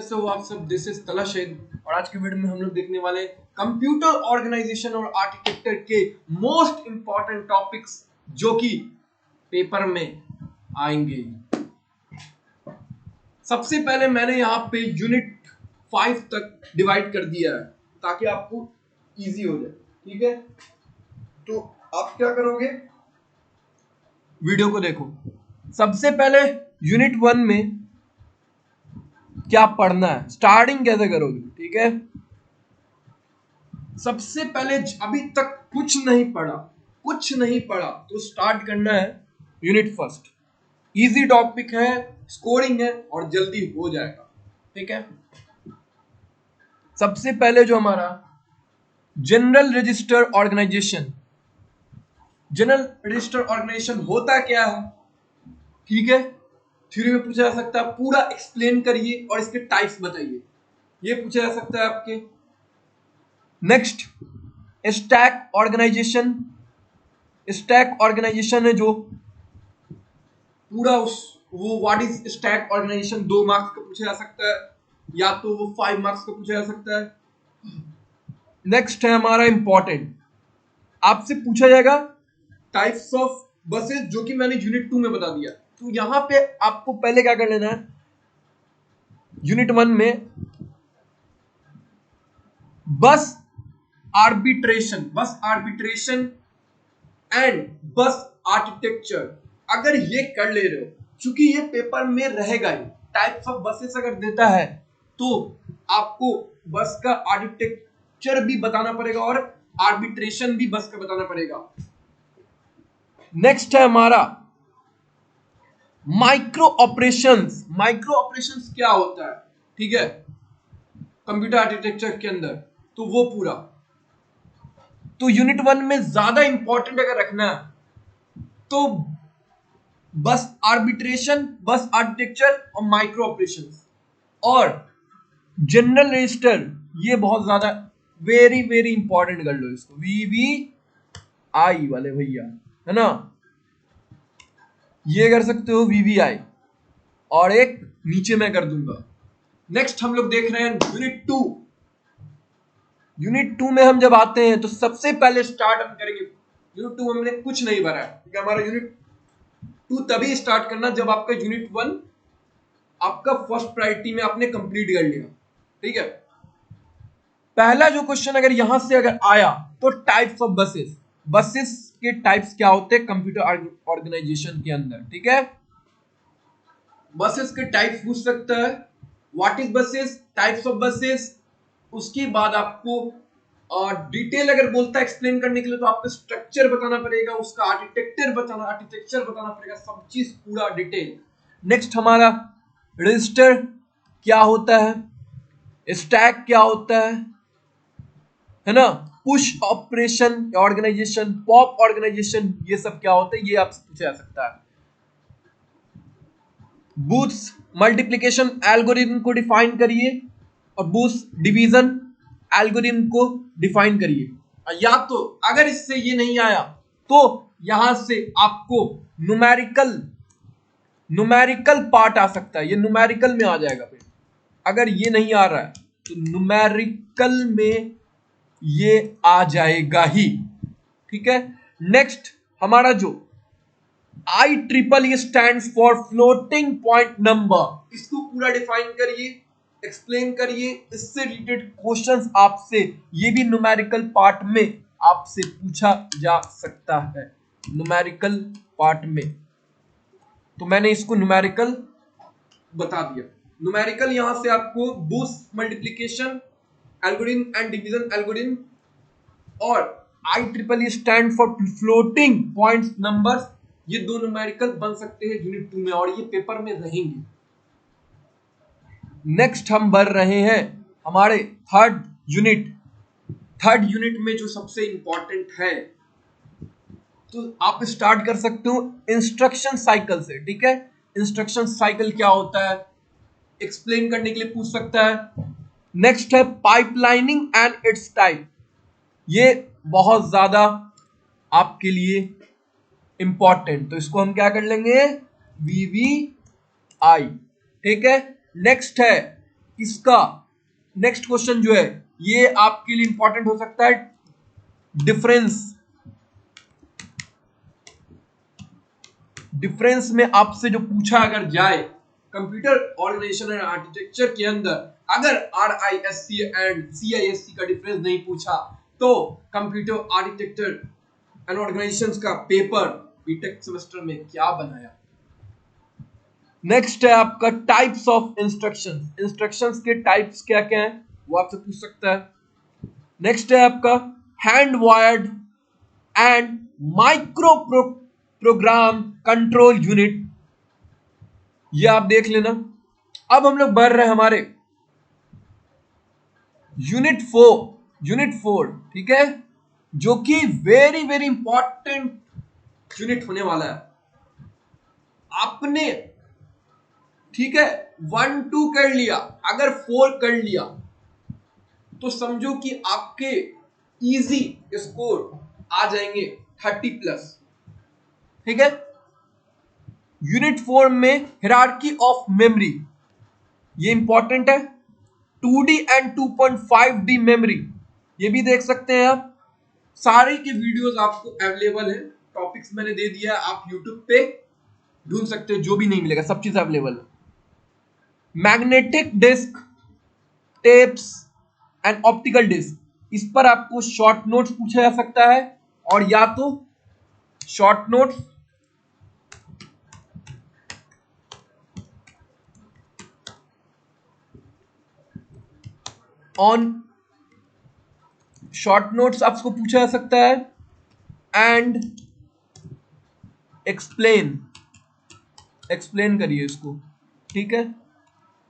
कैसे हो आप सब। दिस इज तला शेख और आज के वीडियो में हम लोग देखने वाले कंप्यूटर ऑर्गेनाइजेशन और आर्किटेक्चर के मोस्ट इंपॉर्टेंट टॉपिक्स जो कि पेपर में आएंगे। सबसे पहले मैंने यहाँ पे यूनिट 5 तक डिवाइड कर दिया है ताकि आपको इजी हो जाए। ठीक है, तो आप क्या करोगे, वीडियो को देखो। सबसे पहले यूनिट 1 में क्या पढ़ना है, स्टार्टिंग कैसे करोगे। ठीक है, सबसे पहले अभी तक कुछ नहीं पढ़ा तो स्टार्ट करना है यूनिट फर्स्ट। इजी टॉपिक है, स्कोरिंग है और जल्दी हो जाएगा। ठीक है, सबसे पहले जो हमारा जनरल रजिस्टर ऑर्गेनाइजेशन होता क्या है। ठीक है, थ्योरी में पूछा जा सकता है, पूरा एक्सप्लेन करिए और इसके टाइप्स बताइए, ये पूछा जा सकता है आपके। नेक्स्ट स्टैक ऑर्गेनाइजेशन है जो पूरा वो what is stack organisation 2 marks का पूछा जा सकता है या तो वो 5 मार्क्स का पूछा जा सकता है। नेक्स्ट है हमारा इंपॉर्टेंट, आपसे पूछा जाएगा टाइप्स ऑफ बसेस जो कि मैंने यूनिट 2 में बता दिया। तो यहां पे आपको पहले क्या कर लेना है, यूनिट 1 में बस आर्बिट्रेशन एंड बस आर्किटेक्चर अगर ये कर ले रहे हो, क्योंकि ये पेपर में रहेगा ही। टाइप्स ऑफ बसेस अगर देता है तो आपको बस का आर्किटेक्चर भी बताना पड़ेगा और आर्बिट्रेशन भी बस का बताना पड़ेगा। नेक्स्ट है हमारा माइक्रो ऑपरेशंस क्या होता है। ठीक है, कंप्यूटर आर्किटेक्चर के अंदर तो वो पूरा, तो यूनिट 1 में ज्यादा इंपॉर्टेंट अगर रखना है तो बस आर्बिट्रेशन, बस आर्किटेक्चर और माइक्रो ऑपरेशंस और जनरल रजिस्टर, ये बहुत ज्यादा वेरी वेरी इंपॉर्टेंट कर लो इसको, VVI वाले भैया, है ना, ये कर सकते हो VVI और एक नीचे मैं कर दूंगा। नेक्स्ट हम लोग देख रहे हैं यूनिट 2 में हम जब आते हैं तो सबसे पहले स्टार्ट हम करेंगे यूनिट 2 में हमने कुछ नहीं भरा है, क्योंकि हमारा यूनिट 2 तभी स्टार्ट करना जब आपका यूनिट 1 आपका फर्स्ट प्रायोरिटी में आपने कंप्लीट कर लिया। ठीक है, पहला जो क्वेश्चन अगर यहां से अगर आया तो टाइप्स ऑफ बसेस के टाइप्स क्या होते हैं कंप्यूटर ऑर्गेनाइजेशन के अंदर। ठीक है, बसेस के टाइप्स पूछ सकता है, what is buses, types of buses. उसके बाद आपको डिटेल अगर बोलता है एक्सप्लेन करने के लिए तो आपको स्ट्रक्चर बताना पड़ेगा, उसका आर्किटेक्चर बताना पड़ेगा, सब चीज पूरा डिटेल। नेक्स्ट हमारा रजिस्टर क्या होता है, स्टैक क्या होता है ना, push operation organisation, pop organisation, ये सब क्या होता है, ये आपसे पूछा जा सकता है। बूथ्स मल्टीप्लिकेशन एल्गोरिथम को डिफाइन करिए और बूथ्स डिवीजन एल्गोरिथम को डिफाइन करिए। या तो अगर इससे ये नहीं आया तो यहां से आपको न्यूमेरिकल पार्ट आ सकता है, ये न्यूमेरिकल में आ जाएगा। फिर अगर ये नहीं आ रहा है तो न्यूमेरिकल में ये आ जाएगा ही। ठीक है, नेक्स्ट हमारा जो IEEE stands for floating point number, इसको पूरा डिफाइन करिए, एक्सप्लेन करिए। इससे रिलेटेड क्वेश्चंस आपसे ये भी न्यूमेरिकल पार्ट में आपसे पूछा जा सकता है, न्यूमेरिकल पार्ट में। तो मैंने इसको न्यूमेरिकल बता दिया। न्यूमेरिकल यहां से आपको boost multiplication algorithm and division algorithm और IEEE stand for floating point numbers, ये दो न्यूमेरिकल बन सकते हैं यूनिट 2 में और ये पेपर में रहेंगे। नेक्स्ट हम बढ़ रहे हैं हमारे थर्ड यूनिट में जो सबसे इंपॉर्टेंट है, तो आप स्टार्ट कर सकते हो इंस्ट्रक्शन साइकिल से। ठीक है, इंस्ट्रक्शन साइकिल क्या होता है एक्सप्लेन करने के लिए पूछ सकता है। नेक्स्ट है पाइपलाइनिंग एंड इट्स टाइप, ये बहुत ज्यादा आपके लिए इंपॉर्टेंट, तो इसको हम क्या कर लेंगे VVI। ठीक है, नेक्स्ट है इसका नेक्स्ट क्वेश्चन जो है ये आपके लिए इंपॉर्टेंट हो सकता है। डिफरेंस में आपसे जो पूछा अगर जाए कंप्यूटर ऑर्गेनाइजेशन एंड आर्किटेक्चर के अंदर, अगर RISC एंड CISC का डिफरेंस नहीं पूछा तो कंप्यूटर आर्किटेक्चर एंड ऑर्गेनाइजेशन का पेपर बीटेक सेमेस्टर में क्या बनाया। नेक्स्ट है आपका टाइप्स ऑफ इंस्ट्रक्शंस। इंस्ट्रक्शंस के टाइप्स क्या क्या हैं वो आपसे पूछ सकता है। नेक्स्ट है आपका hand wired and micro program control unit, ये आप देख लेना। अब हम लोग बढ़ रहे हैं हमारे यूनिट 4, ठीक है, जो कि वेरी वेरी इंपॉर्टेंट यूनिट होने वाला है। आपने ठीक है 1 2 कर लिया, अगर 4 कर लिया तो समझो कि आपके इजी स्कोर आ जाएंगे 30+। ठीक है, यूनिट 4 में हायरार्की ऑफ मेमोरी, ये इंपॉर्टेंट है। 2D एंड 2.5D मेमोरी, ये भी देख सकते हैं आप। सारे के वीडियोस आपको अवेलेबल है, टॉपिक्स मैंने दे दिया है, आप यूट्यूब पे ढूंढ सकते हो, जो भी नहीं मिलेगा सब चीज अवेलेबल है। Magnetic disk, tapes and optical disk, इस पर आपको शॉर्ट नोट्स पूछा जा सकता है, और या तो शॉर्ट नोट्स आपको पूछा जा सकता है, एंड एक्सप्लेन करिए इसको, ठीक है,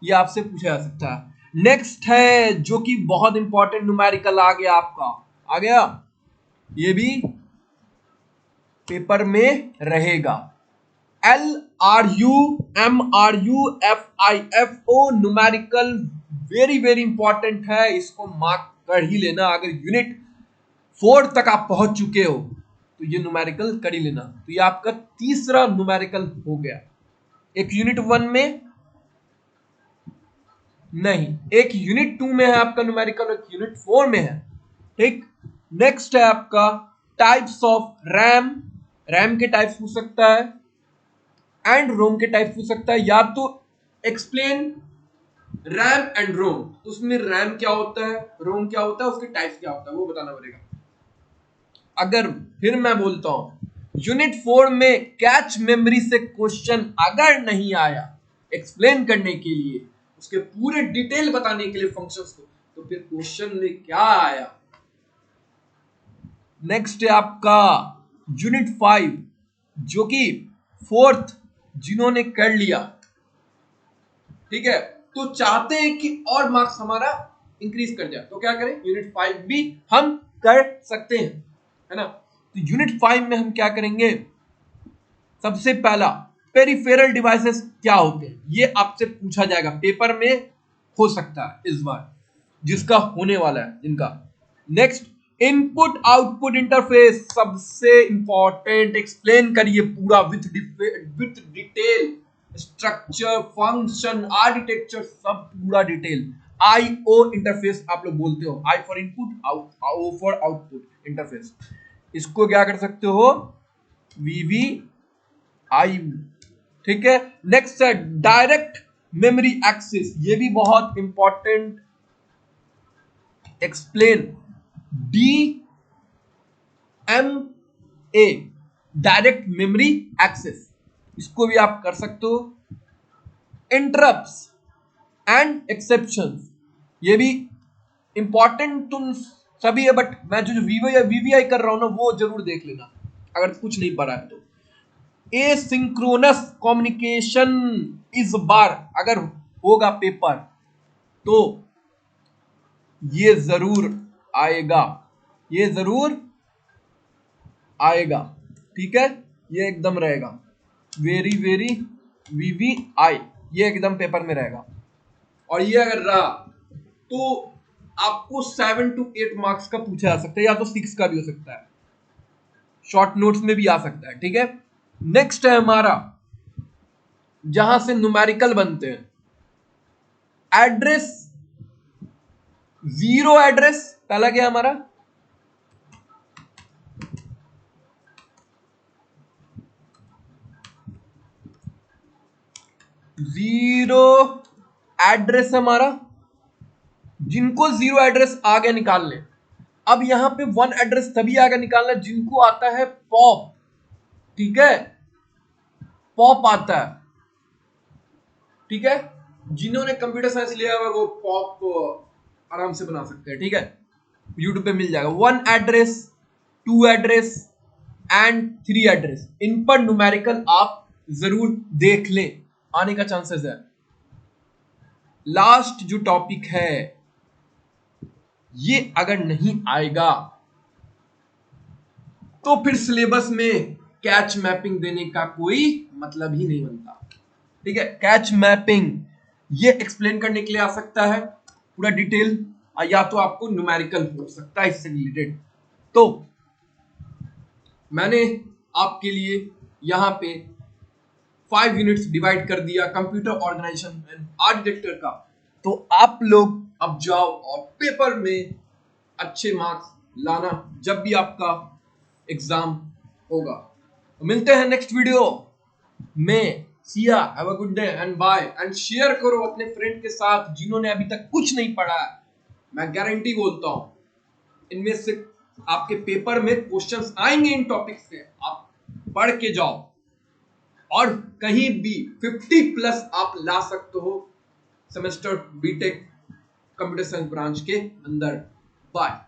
ये आपसे पूछा जा सकता है। नेक्स्ट है जो कि बहुत इंपॉर्टेंट, न्यूमेरिकल आ गया आपका, आ गया, ये भी पेपर में रहेगा। LRUMRUFIFO numerical very very important है, इसको मार्क कर ही लेना। अगर यूनिट 4 तक आप पहुंच चुके हो तो ये न्यूमेरिकल कर ही लेना। तो ये आपका तीसरा न्यूमेरिकल हो गया। एक यूनिट 1 में नहीं, एक यूनिट 2 में है आपका न्यूमेरिकल, एक यूनिट 4 में है। ठीक, नेक्स्ट है आपका टाइप्स ऑफ रैम के टाइप्स पूछ सकता है, एंड रोम के टाइप्स पूछ सकता है, या तो एक्सप्लेन रैम एंड रोम, उसमें रैम क्या होता है, रोम क्या होता है, उसके टाइप्स क्या होता है, वो बताना पड़ेगा। अगर फिर मैं बोलता हूं यूनिट 4 में कैच मेमोरी से क्वेश्चन अगर नहीं आया एक्सप्लेन करने के लिए, उसके पूरे डिटेल बताने के लिए फंक्शंस को, तो फिर क्वेश्चन में क्या आया। नेक्स्ट है आपका यूनिट 5, जो कि 4th जिन्होंने कर लिया, ठीक है, तो चाहते हैं कि और मार्क्स हमारा इंक्रीज कर जाए, तो क्या करें, यूनिट 5 भी हम कर सकते हैं, है ना। तो यूनिट 5 में हम क्या करेंगे, सबसे पहला पेरिफेरल डिवाइसेस क्या होते हैं, ये आपसे पूछा जाएगा पेपर में, हो सकता है इस बार जिसका होने वाला है जिनका। नेक्स्ट इनपुट आउटपुट इंटरफेस, सबसे इंपॉर्टेंट, एक्सप्लेन करिए पूरा with detail, structure, function, architecture, सब पूरा डिटेल। IO इंटरफेस आप लोग बोलते हो, I for input, O for output interface, इसको क्या कर सकते हो, VVIO, ठीक है। नेक्स्ट है डायरेक्ट मेमोरी एक्सेस, ये भी बहुत important, explain DMA, direct memory access, इसको भी आप कर सकते हो। इंटरप्ट्स एंड एक्सेप्शंस, ये भी इंपॉर्टेंट तुम सभी है, बट मैं जो VVI कर रहा हूं ना वो जरूर देख लेना अगर कुछ नहीं पढ़ा है तो। एसिंक्रोनस कम्युनिकेशन, इस बार अगर होगा पेपर तो ये जरूर आएगा, ये जरूर आएगा, ठीक है, ये एकदम रहेगा, वेरी वेरी VVI, ये एकदम पेपर में रहेगा। और ये अगर रहा तो आपको 7 to 8 मार्क्स का पूछा जा सकता है, या तो 6 का भी हो सकता है, शॉर्ट नोट्स में भी आ सकता है, ठीक है। नेक्स्ट है हमारा जहां से न्यूमेरिकल बनते हैं, एड्रेस जीरो एड्रेस पहला क्या है हमारा, जीरो एड्रेस हमारा, जिनको जीरो एड्रेस आ गया निकाल लें। अब यहां पे वन एड्रेस तभी आगे निकालना जिनको आता है पॉप, ठीक है, पॉप आता है, ठीक है, जिन्होंने कंप्यूटर साइंस लिया हुआ वो पॉप आराम से बना सकते हैं, ठीक है, यूट्यूब पे मिल जाएगा। One address, two address and three address, इन पर न्यूमेरिकल आप जरूर देख लें, आने का चांसेस है। लास्ट जो टॉपिक है ये अगर नहीं आएगा तो फिर सिलेबस में कैच मैपिंग देने का कोई मतलब ही नहीं बनता, ठीक है। कैच मैपिंग ये एक्सप्लेन करने के लिए आ सकता है पूरा डिटेल, या तो आपको न्यूमेरिकल हो सकता है इससे रिलेटेड। तो मैंने आपके लिए यहां पे 5 यूनिट्स डिवाइड कर दिया कंप्यूटर ऑर्गेनाइजेशन एंड आर्किटेक्चर का। तो आप लोग अब जाओ और पेपर में अच्छे मार्क्स लाना जब भी आपका एग्जाम होगा। मिलते हैं नेक्स्ट वीडियो में। See ya, have a good day and bye, and share करो अपने फ्रेंड के साथ जिन्होंने अभी तक कुछ नहीं पढ़ा है। मैं गारंटी बोलता हूं इनमें से आपके पेपर में क्वेश्चंस आएंगे इन टॉपिक से, आप पढ़ के जाओ और कहीं भी 50 प्लस आप ला सकते हो semester BTech computer science branch के अंदर। बाय।